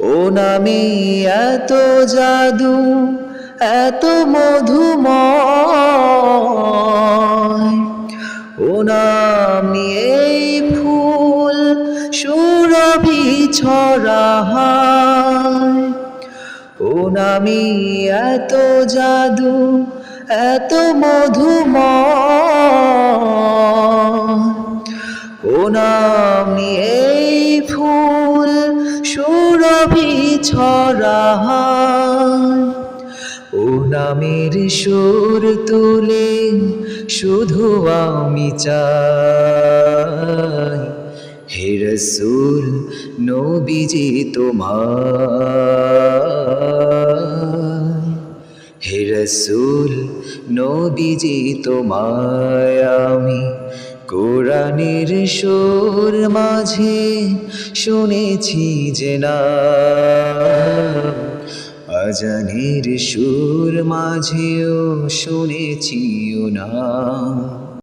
ও নামে এত জাদু, এত মধুময়, ও নাম নিয়েই ফুল সুরভি ছড়া হয়। ও নামে এত জাদু, এত মধুময়, ও নাম নিয়েই ফুল সুরভি ছড়া হয়। ও নামের সুর তুলে শুধু আমি চাই, হে রাসূল নবীজি তোমায়, হে রাসূল নবীজি তোমায় আমি কোরআনের সুর মাঝে শুনেছি যে নাম, আজানের সুর মাঝেও শুনেছি ও নাম।